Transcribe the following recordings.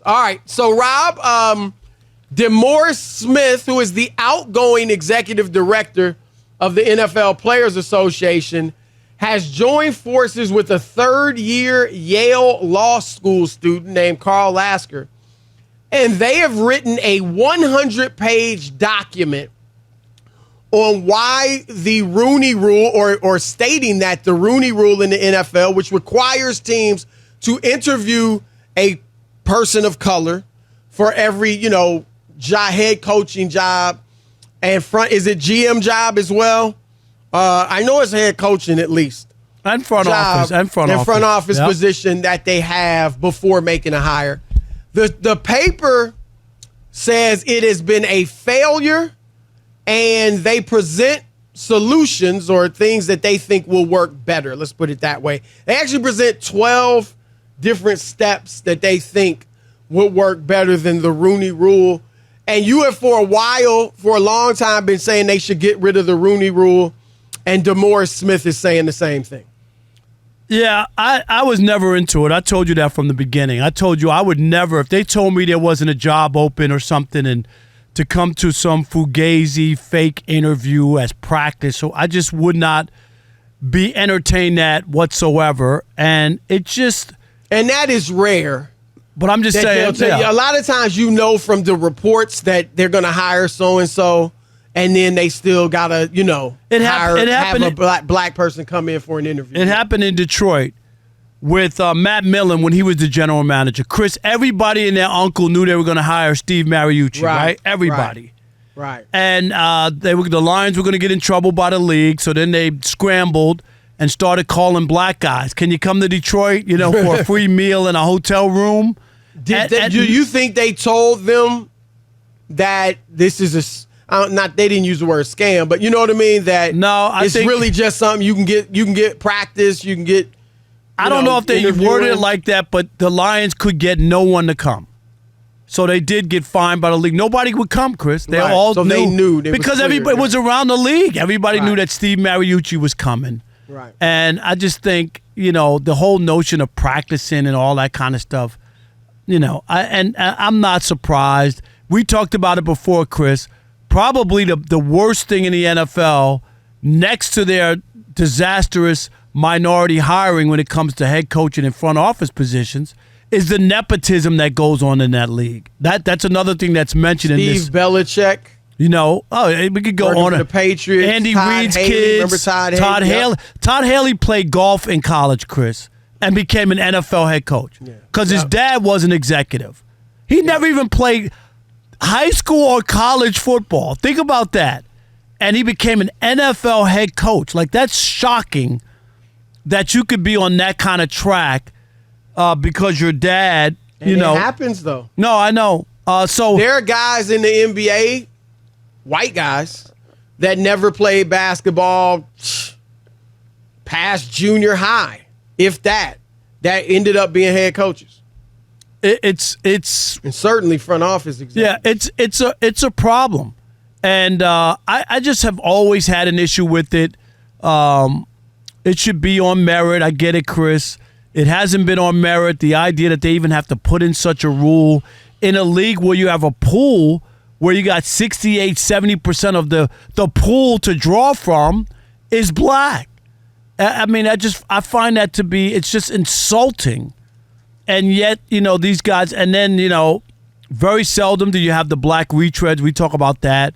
All right. So, Rob, DeMaurice Smith, who is the outgoing executive director of the NFL Players Association, has joined forces with a third-year Yale Law School student named Carl Lasker. And they have written a 100-page document on why the Rooney Rule, or stating that the Rooney Rule in the NFL, which requires teams to interview a person of color for every, head coaching job and is it GM job as well? I know it's head coaching at least. And front office yep. Position that they have before making a hire. The paper says it has been a failure, and they present solutions or things that they think will work better. Let's put it that way. They actually present 12 different steps that they think would work better than the Rooney Rule. And you have for a long time, been saying they should get rid of the Rooney Rule, and DeMaurice Smith is saying the same thing. Yeah, I was never into it. I told you that from the beginning. I told you I would never, if they told me there wasn't a job open or something, and to come to some fugazi fake interview as practice, so I just would not be entertained that whatsoever. And it just... And that is rare. But I'm just saying, a lot of times from the reports that they're going to hire so-and-so, and then they still got to, have a black person come in for an interview. It happened in Detroit with Matt Millen when he was the general manager. Chris, everybody and their uncle knew they were going to hire Steve Mariucci, right? Everybody. Right. And the Lions were going to get in trouble by the league, so then they scrambled and started calling black guys. Can you come to Detroit, for a free meal in a hotel room? Do you think they told them that this is they didn't use the word scam, but you know what I mean? That I think really just something you can get practice, you can get. I don't know if they worded it like that, but the Lions could get no one to come. So they did get fined by the league. Nobody would come, Chris. They all knew. They knew. Because everybody was around the league. Everybody knew that Steve Mariucci was coming. Right. And I just think, the whole notion of practicing and all that kind of stuff, I'm not surprised. We talked about it before, Chris. Probably the worst thing in the NFL, next to their disastrous minority hiring when it comes to head coaching and front office positions, is the nepotism that goes on in that league. That's another thing that's mentioned in this. Steve Belichick. We could go on. The Patriots. Andy Reid's kids. Remember Todd Haley? Yep. Todd Haley played golf in college, Chris, and became an NFL head coach because his dad was an executive. He never even played high school or college football. Think about that. And he became an NFL head coach. Like, that's shocking that you could be on that kind of track because your dad, It happens, though. No, I know. So there are guys in the NBA, white guys, that never played basketball past junior high, if that ended up being head coaches. It's and certainly front office executives. Yeah, it's a problem, and I just have always had an issue with it. It should be on merit. I get it, Chris. It hasn't been on merit. The idea that they even have to put in such a rule in a league where you have a pool where you got 68, 70% of the pool to draw from is black. I mean, I find that to be, it's just insulting. And yet, these guys, and then, very seldom do you have the black retreads. We talk about that.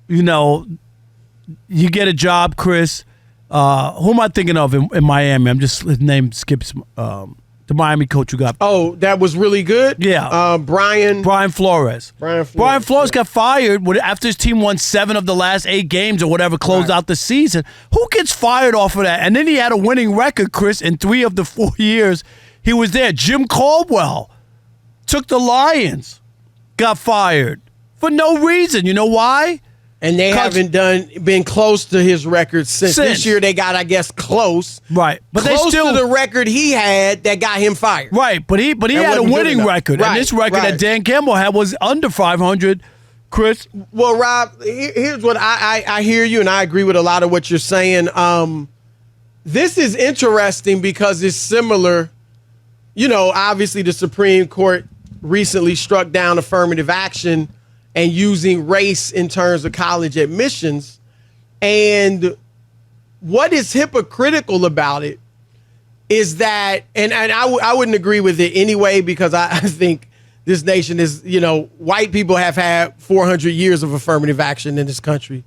You get a job, Chris. Who am I thinking of in Miami? His name skips. The Miami coach who got. Oh, that was really good? Yeah. Brian Flores. Brian Flores got fired after his team won 7 of the last 8 games or whatever, closed out the season. Who gets fired off of that? And then he had a winning record, Chris, in 3 of the 4 years he was there. Jim Caldwell took the Lions, got fired for no reason. You know why? And they haven't been close to his record since. This year they got, I guess, close. Right. But close they still to the record he had that got him fired. Right. But he had a winning record. Right. And this record that Dan Campbell had was under 500, Chris. Well, Rob, here's what I hear you, and I agree with a lot of what you're saying. This is interesting because it's similar obviously the Supreme Court recently struck down affirmative action and using race in terms of college admissions. And what is hypocritical about it is that, and I wouldn't agree with it anyway, because I think this nation is, white people have had 400 years of affirmative action in this country.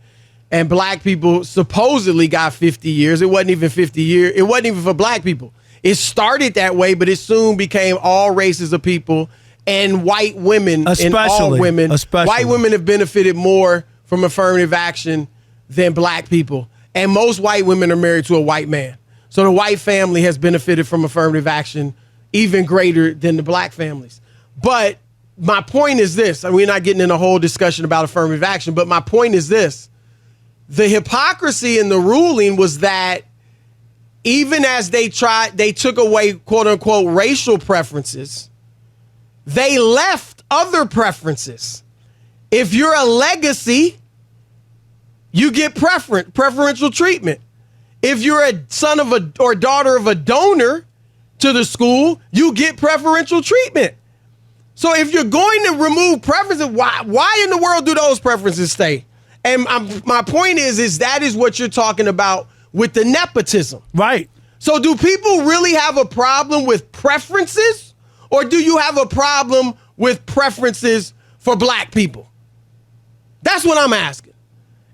And black people supposedly got 50 years. It wasn't even 50 years. It wasn't even for black people. It started that way, but it soon became all races of people and white women, and all women. White women have benefited more from affirmative action than black people. And most white women are married to a white man. So the white family has benefited from affirmative action even greater than the black families. But my point is this, and we're not getting in a whole discussion about affirmative action, but my point is this. The hypocrisy in the ruling was that even as they took away, quote unquote, racial preferences, they left other preferences. If you're a legacy, you get preferential treatment. If you're a son of or daughter of a donor to the school, you get preferential treatment. So if you're going to remove preferences, why in the world do those preferences stay? And my point is that is what you're talking about with the nepotism. Right. So do people really have a problem with preferences, or do you have a problem with preferences for black people? That's what I'm asking.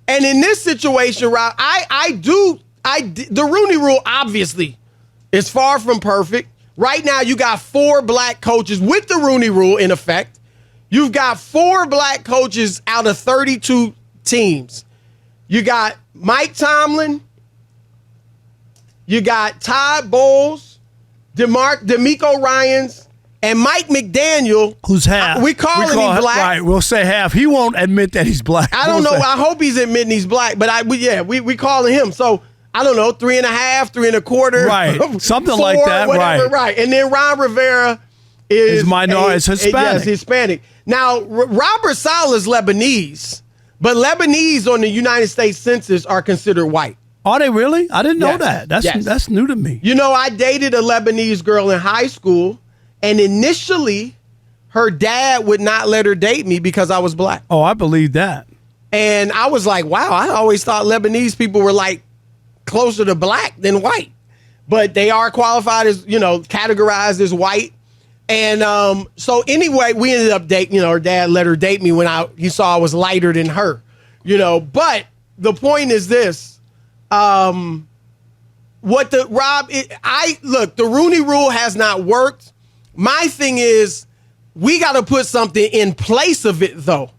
And in this situation, Rob, the Rooney Rule obviously is far from perfect. Right now, you got 4 black coaches with the Rooney Rule in effect. You've got 4 black coaches out of 32 teams. You got Mike Tomlin. You got Todd Bowles, DeMeco Ryans, and Mike McDaniel. Who's half? We call him black. Right, we'll say half. He won't admit that he's black. I don't know. I hope he's admitting he's black, but we calling him. So I don't know, 3.5, 3.25. Right, something 4, like that. Whatever, right. And then Ron Rivera is minority, is Hispanic. Yes, Hispanic. Now, Robert Saleh is Lebanese, but Lebanese on the United States Census are considered white. Are they really? I didn't know that. That's new to me. I dated a Lebanese girl in high school, and initially, her dad would not let her date me because I was black. Oh, I believe that. And I was like, wow, I always thought Lebanese people were like closer to black than white. But they are qualified as, categorized as white. And so anyway, we ended up dating, her dad let her date me when he saw I was lighter than her, But the point is this. The Rooney Rule has not worked. My thing is, we got to put something in place of it, though,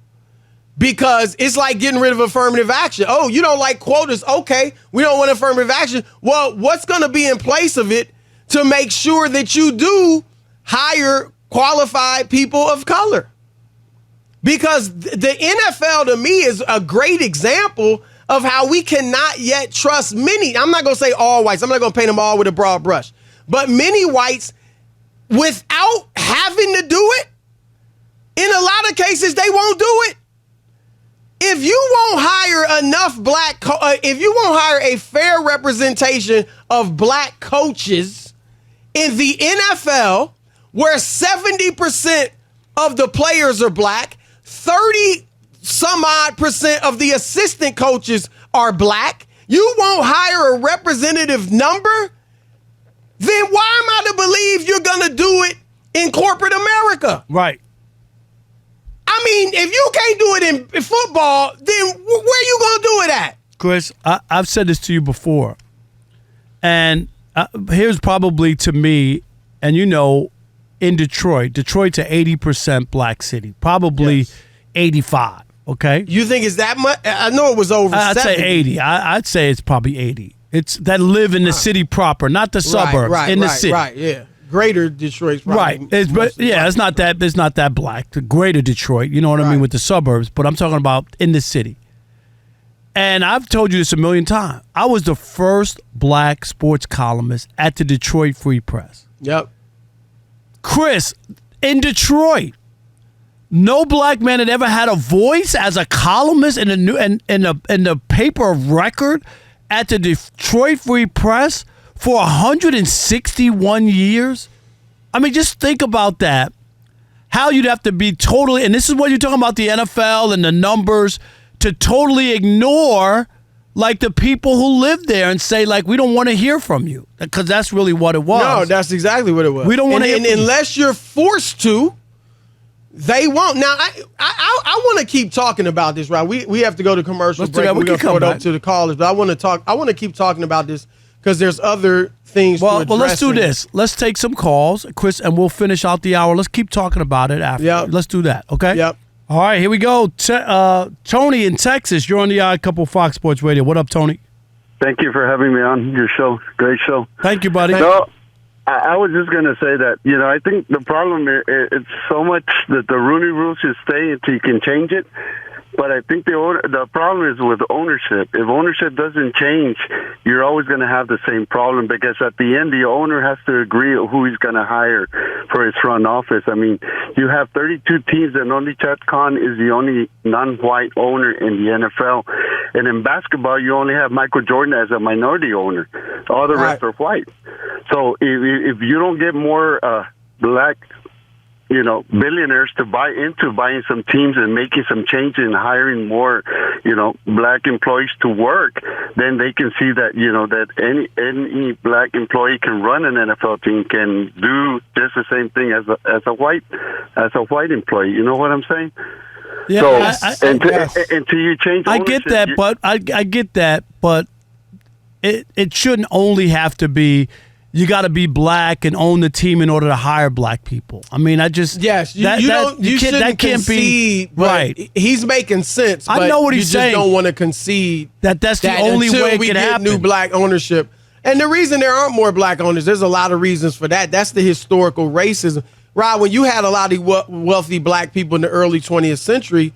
because it's like getting rid of affirmative action. Oh, you don't like quotas? Okay, we don't want affirmative action. Well, what's going to be in place of it to make sure that you do hire qualified people of color? Because the NFL, to me, is a great example of how we cannot yet trust many. I'm not going to say all whites. I'm not going to paint them all with a broad brush. But many whites, without having to do it, in a lot of cases, they won't do it. If you won't hire enough if you won't hire a fair representation of black coaches in the NFL, where 70% of the players are black, 30-some-odd% of the assistant coaches are black, you won't hire a representative number, then why am I to believe you're going to do it in corporate America? Right. I mean, if you can't do it in football, then where you going to do it at? Chris, I've said this to you before. And here's probably to me, and in Detroit's an 80% black city, probably 85, okay? You think it's that much? I know it was over 70. I'd say 80. I'd say it's probably 80. It's that live in the city proper, not the suburbs, the city. Right, yeah. Greater Detroit's probably. Right. It's not that black. The greater Detroit, you know what I mean, with the suburbs, but I'm talking about in the city. And I've told you this a million times. I was the first black sports columnist at the Detroit Free Press. Yep. Chris, in Detroit, no black man had ever had a voice as a columnist in the paper of record at the Detroit Free Press for 161 years. I mean, just think about that. How you'd have to be totally, and this is what you're talking about, the NFL and the numbers, to totally ignore like the people who live there and say, like, we don't want to hear from you, because that's really what it was. No, that's exactly what it was. We don't want to hear from you. Unless you're forced to, they won't. Now, I want to keep talking about this, right? We have to go to commercial Let's do break. that. We We're can going to throw come it up back. to the callers, but I want to keep talking about this because there's other things to address. Well, let's do this. Let's take some calls, Chris, and we'll finish out the hour. Let's keep talking about it after. Yep. Let's do that, okay? Yep. All right, here we go. Tony in Texas, you're on the Odd Couple Fox Sports Radio. What up, Tony? Thank you for having me on your show. Great show. Thank you, buddy. No, I was just going to say that, I think the problem is it's so much that the Rooney Rule should stay until you can change it. But I think the problem is with ownership. If ownership doesn't change, you're always going to have the same problem, because at the end, the owner has to agree who he's going to hire for his front office. I mean, you have 32 teams, and only Chad Khan is the only non-white owner in the NFL. And in basketball, you only have Michael Jordan as a minority owner. All the rest are white. So if you don't get more black billionaires to buy into buying some teams and making some changes and hiring more, black employees to work, then they can see that, that any black employee can run an NFL team, can do just the same thing as a white employee. You know what I'm saying? Yeah, so, until you change ownership, I get that, but I get that, but it shouldn't only have to be. You got to be black and own the team in order to hire black people. I mean, you shouldn't concede, right. He's making sense. I know what he's saying. You just don't want to concede. That's the only way it can happen. New black ownership, and the reason there aren't more black owners, there's a lot of reasons for that. That's the historical racism. Rob, when you had a lot of wealthy black people in the early 20th century,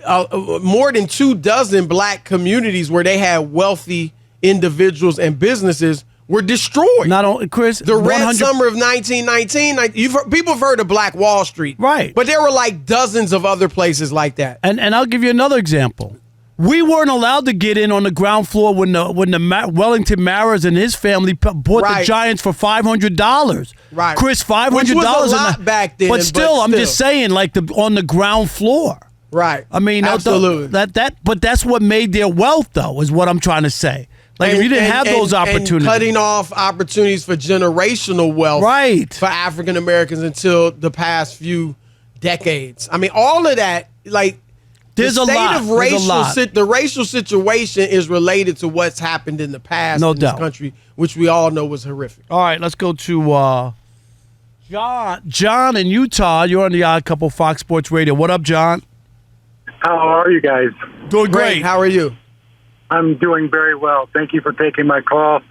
more than 24 black communities where they had wealthy individuals and businesses were destroyed. Not only, Chris, the Red Summer of 1919. People have heard of Black Wall Street, right? But there were like dozens of other places like that. And I'll give you another example. We weren't allowed to get in on the ground floor when the Wellington Maras and his family bought the Giants for $500. Right, Chris, $500. Which was a lot back then. But still, I'm just saying, like on the ground floor. Right. I mean, absolutely. But that's what made their wealth, though, is what I'm trying to say. Like, if you didn't have those opportunities. And cutting off opportunities for generational wealth for African Americans until the past few decades. I mean, all of that, like, there's a lot. The racial situation is related to what's happened in the past in this country, which we all know was horrific. All right, let's go to John in Utah. You're on the Odd Couple Fox Sports Radio. What up, John? How are you guys? Doing great. How are you? I'm doing very well. Thank you for taking my call.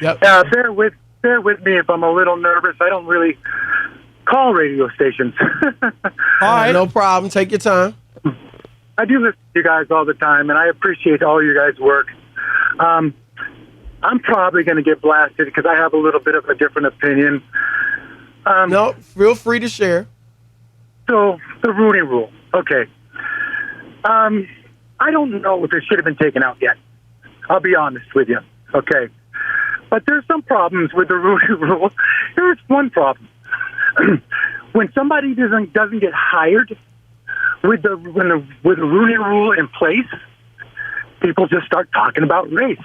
Yep. Bear with me if I'm a little nervous. I don't really call radio stations. All right, no problem. Take your time. I do listen to you guys all the time, and I appreciate all you guys' work. I'm probably going to get blasted because I have a little bit of a different opinion. No, feel free to share. So, the Rooney Rule. Okay. I don't know if it should have been taken out yet. I'll be honest with you. Okay. But there's some problems with the Rooney Rule. There's one problem. When somebody doesn't get hired with the Rooney Rule in place, people just start talking about race.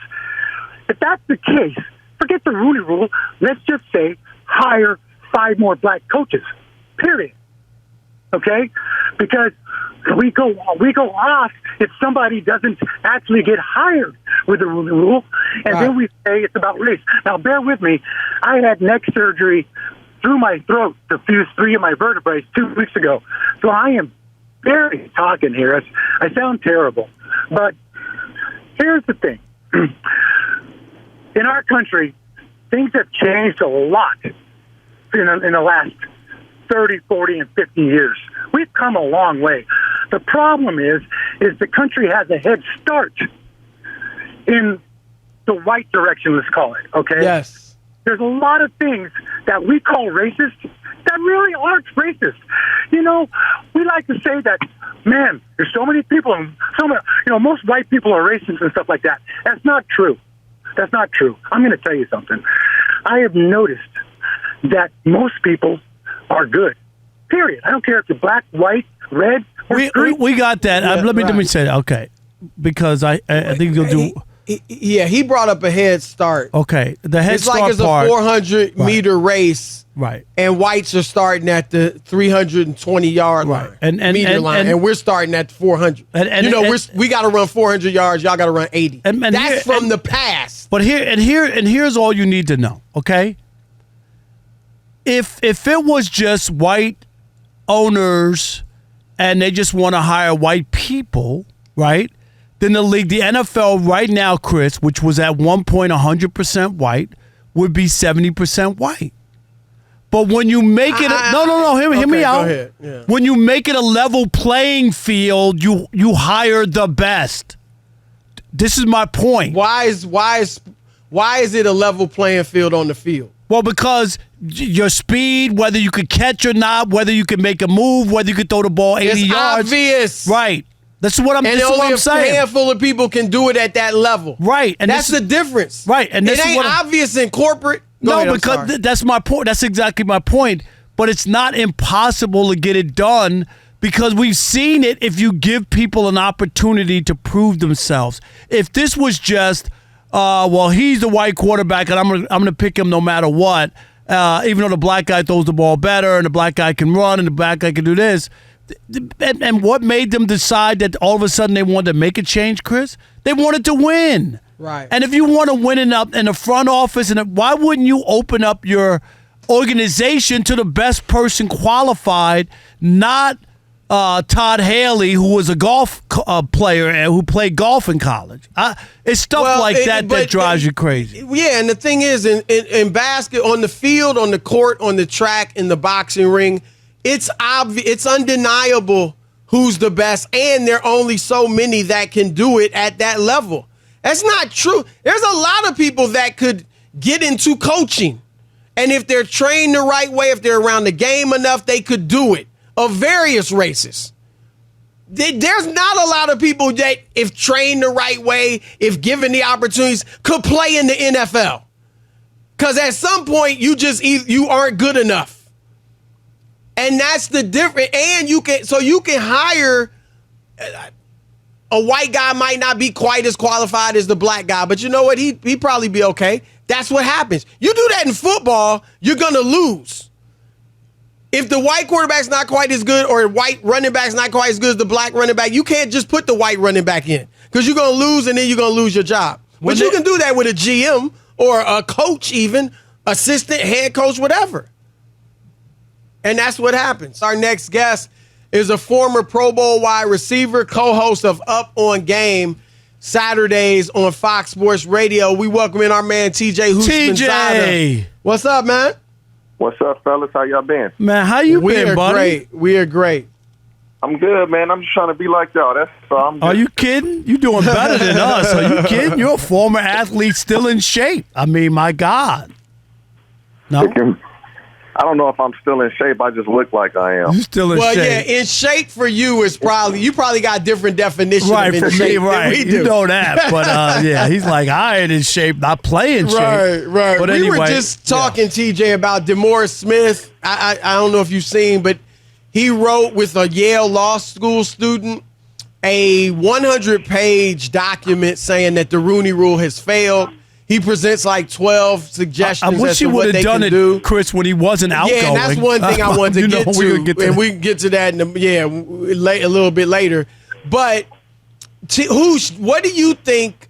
If that's the case, forget the Rooney Rule. Let's just say hire 5 more black coaches. Period. Okay? Because we go off if somebody doesn't actually get hired with the Rooney Rule, and then we say it's about race. Now, bear with me. I had neck surgery through my throat to fuse 3 of my vertebrae 2 weeks ago, so I am barely talking here. I sound terrible, but here's the thing. In our country, things have changed a lot in the last 30, 40, and 50 years. We've come a long way. The problem is the country has a head start in the white direction, let's call it, okay? Yes. There's a lot of things that we call racist that really aren't racist. We like to say that, man, there's so many people, most white people are racist and stuff like that. That's not true. That's not true. I'm going to tell you something. I have noticed that most people are good. Period. I don't care if you're black, white, red, or green. We got that. Yeah, let me right. say that. Okay, because I think you'll do. He brought up a head start. Okay, the head It's start like it's part. a 400-meter race, Right. and whites are starting at the 320-yard line, Right. line, and we're starting at the 400. We got to run 400 yards. Y'all got to run 80. That's from the past. But here's all you need to know. Okay, if it was just white owners and they just want to hire white people, right? Then the league, the NFL right now, Chris, which was at one point 100% white, would be 70% white. But when you make it hear me out. Go ahead. Yeah. When you make it a level playing field, you hire the best. This is my point. Why is it a level playing field on the field? Well, because your speed, whether you could catch or not, whether you can make a move, whether you could throw the ball 80 It's yards. obvious. Right. That's what I'm saying. And only a handful of people can do it at that level. Right. And that's the difference. Right. And it ain't obvious in corporate. Because that's my point. That's exactly my point. But it's not impossible to get it done because we've seen it if you give people an opportunity to prove themselves. If this was just, he's the white quarterback and I'm gonna pick him no matter what, even though the black guy throws the ball better and the black guy can run and the black guy can do this. And what made them decide that all of a sudden they wanted to make a change, Chris? They wanted to win. Right. And if you want to win in the front office, why wouldn't you open up your organization to the best person qualified, not Todd Haley, who was a golf player and who played golf in college? It's stuff that drives you crazy. Yeah, and the thing is, in basket, on the field, on the court, on the track, in the boxing ring, it's obvious, it's undeniable who's the best, and there are only so many that can do it at that level. That's not true. There's a lot of people that could get into coaching, and if they're trained the right way, if they're around the game enough, they could do it, of various races. There's not a lot of people that, if trained the right way, if given the opportunities, could play in the NFL. Because at some point, you aren't good enough. And that's the difference. And you can hire a white guy, might not be quite as qualified as the black guy, but you know what? He'd probably be okay. That's what happens. You do that in football, you're gonna lose. If the white quarterback's not quite as good or white running back's not quite as good as the black running back, you can't just put the white running back in because you're gonna lose and then you're gonna lose your job. But you can do that with a GM or a coach, even assistant, head coach, whatever. And that's what happens. Our next guest is a former Pro Bowl wide receiver, co-host of Up on Game, Saturdays on Fox Sports Radio. We welcome in our man, TJ TJ! What's up, man? What's up, fellas? How y'all been? Man, how you been, buddy? We are great. I'm good, man. I'm just trying to be like y'all. That's all. Are you kidding? You're doing better than us. Are you kidding? You're a former athlete still in shape. I mean, my God. No? I don't know if I'm still in shape. I just look like I am. You still in shape. Well, yeah, in shape for you is you probably got different definitions right, of in shape right. than we do. You know that. But, yeah, he's like, I ain't in shape, not playing shape. Right. But we anyway, were just talking, TJ, about DeMaurice Smith. I don't know if you've seen, but he wrote with a Yale Law School student a 100-page document saying that the Rooney Rule has failed. He presents like 12 suggestions I wish as he to would what they have done can it, do. Chris, when he wasn't outgoing. Yeah, and that's one thing I wanted to get to. And we can get to that a little bit later. But what do you think?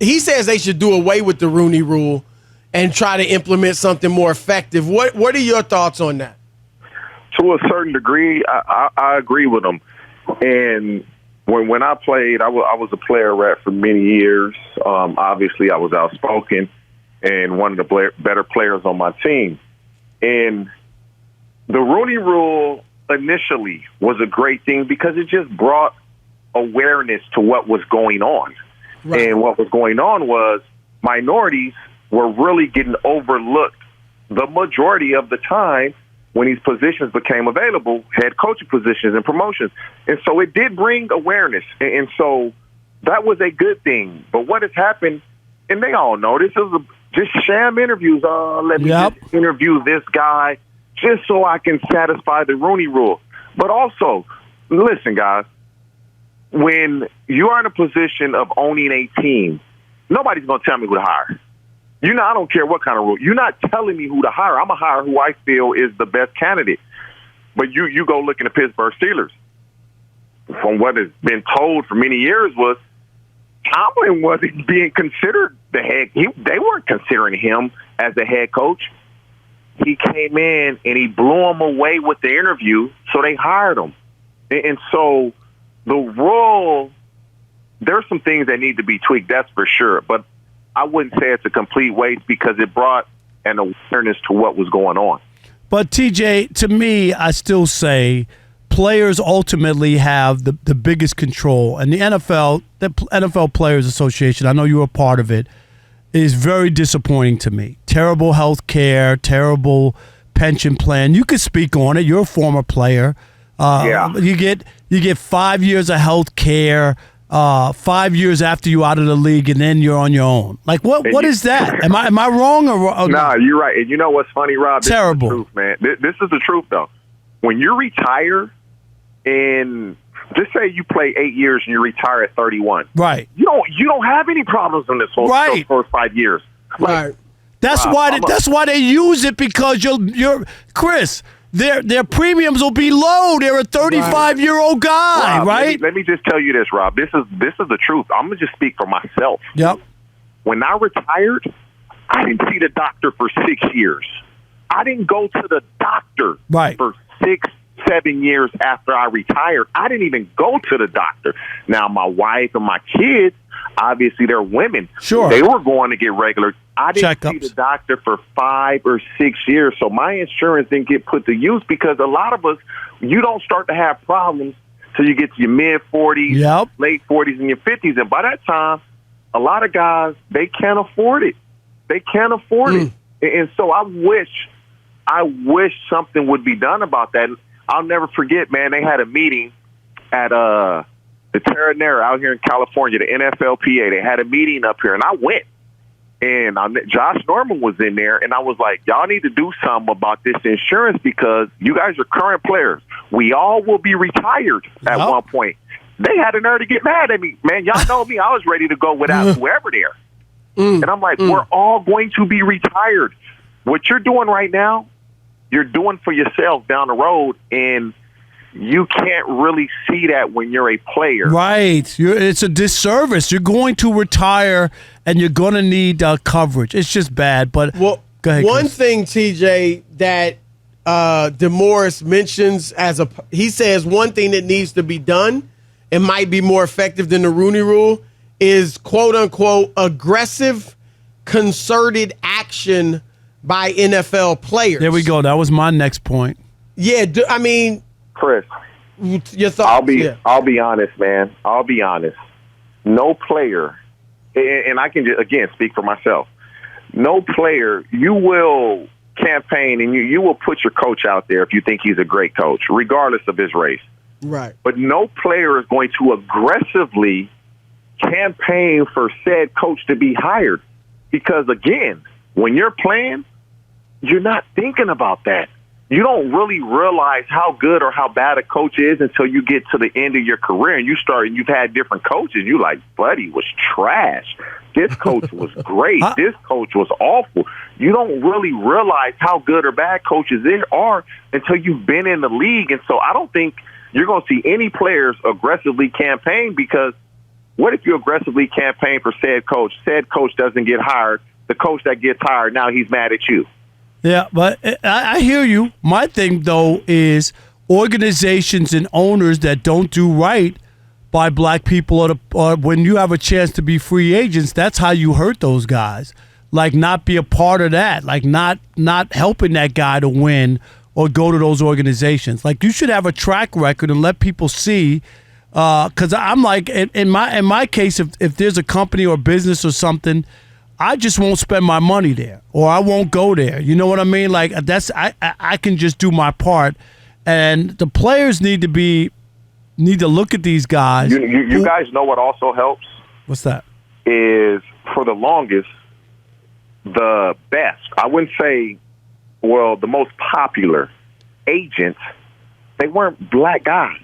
He says they should do away with the Rooney Rule and try to implement something more effective. What are your thoughts on that? To a certain degree, I agree with him. And when I played, I was a player rep for many years. Obviously, I was outspoken and one of the better players on my team. And the Rooney Rule initially was a great thing because it just brought awareness to what was going on. Right. And what was going on was minorities were really getting overlooked the majority of the time when these positions became available, head coaching positions and promotions. And so it did bring awareness. And so that was a good thing. But what has happened, and they all know this, just sham interviews. Let me just interview this guy just so I can satisfy the Rooney Rule. But also, listen, guys, when you are in a position of owning a team, nobody's going to tell me who to hire. I don't care what kind of rule. You're not telling me who to hire. I'm going to hire who I feel is the best candidate. But you go look in the Pittsburgh Steelers. From what has been told for many years was Tomlin wasn't being considered the head. They weren't considering him as the head coach. He came in and he blew them away with the interview, so they hired him. And so the rule, there's some things that need to be tweaked, that's for sure. But I wouldn't say it's a complete waste because it brought an awareness to what was going on. But, TJ, to me, I still say players ultimately have the biggest control. And the NFL Players Association, I know you were a part of it, is very disappointing to me. Terrible health care, terrible pension plan. You could speak on it. You're a former player. You get 5 years of health care, 5 years after you're out of the league, and then you're on your own. Like, what is that? Am I wrong or no? You're right. And you know what's funny, Rob? Terrible. This is the truth, man. This is the truth, though. When you retire, and just say you play 8 years and you retire at 31, right? You don't have any problems in this whole first 5 years, right? That's why they use it, because you're Chris. Their premiums will be low. They're a 35-year-old guy, Rob, right? Let me just tell you this, Rob. This is the truth. I'm gonna just speak for myself. Yep. When I retired, I didn't see the doctor for 6 years. I didn't go to the doctor for 6-7 years after I retired. I didn't even go to the doctor. Now, my wife and my kids, obviously they're women. Sure. They were going to get regular. I didn't Checkups. see the doctor for 5 or 6 years. So my insurance didn't get put to use because a lot of us, you don't start to have problems till you get to your mid-40s, late 40s, and your 50s. And by that time, a lot of guys, they can't afford it. They can't afford it. And so I wish something would be done about that. I'll never forget, man, they had a meeting at the Terranera out here in California, the NFLPA. They had a meeting up here, and I went. And Josh Norman was in there, and I was like, y'all need to do something about this insurance because you guys are current players. We all will be retired at one point. They had a nerve to get mad at me. Man, y'all know me. I was ready to go without whoever there. And I'm like, we're all going to be retired. What you're doing right now, you're doing for yourself down the road, and you can't really see that when you're a player. Right. It's a disservice. You're going to retire, and you're going to need coverage. It's just bad. But go ahead, one Chris. thing, TJ, that DeMaurice mentions he says one thing that needs to be done and might be more effective than the Rooney Rule is, quote unquote, aggressive, concerted action by NFL players. There we go. That was my next point. Yeah, I mean, Chris, your thoughts? I'll be honest, man. I'll be honest. No player, and I can just, again, speak for myself. No player, you will campaign and you will put your coach out there if you think he's a great coach, regardless of his race. Right. But no player is going to aggressively campaign for said coach to be hired because, again, when you're playing, you're not thinking about that. You don't really realize how good or how bad a coach is until you get to the end of your career and you've had different coaches. You're like, buddy was trash. This coach was great. This coach was awful. You don't really realize how good or bad coaches there are until you've been in the league. And so I don't think you're going to see any players aggressively campaign because what if you aggressively campaign for said coach doesn't get hired, the coach that gets hired, now he's mad at you. Yeah, but I hear you. My thing, though, is organizations and owners that don't do right by black people or when you have a chance to be free agents, that's how you hurt those guys. Like, not be a part of that. Like, not helping that guy to win or go to those organizations. Like, you should have a track record and let people see. Because I'm like, in my case, if there's a company or business or something, I just won't spend my money there, or I won't go there. You know what I mean? Like, I can just do my part, and the players need to look at these guys. You guys know what also helps? What's that? Is for the longest, the best, I wouldn't say, well, the most popular agents, they weren't black guys.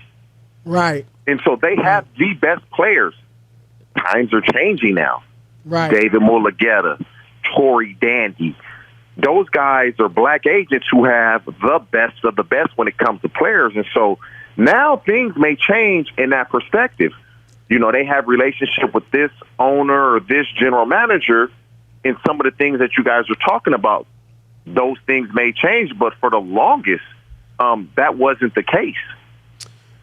Right. And so they have the best players. Times are changing now. Right. David Mulugeta, Tory Dandy. Those guys are black agents who have the best of the best when it comes to players. And so now things may change in that perspective. You know, they have relationship with this owner or this general manager, and some of the things that you guys are talking about, those things may change. But for the longest, that wasn't the case.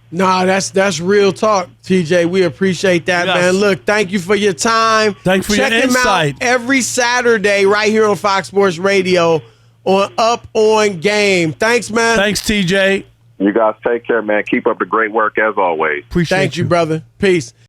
Nah, that's real talk, TJ. We appreciate that, man. Look, thank you for your time. Thanks for your insight. Check him out every Saturday right here on Fox Sports Radio on Up On Game. Thanks, man. Thanks, TJ. You guys take care, man. Keep up the great work as always. Appreciate Thank you, brother. Peace.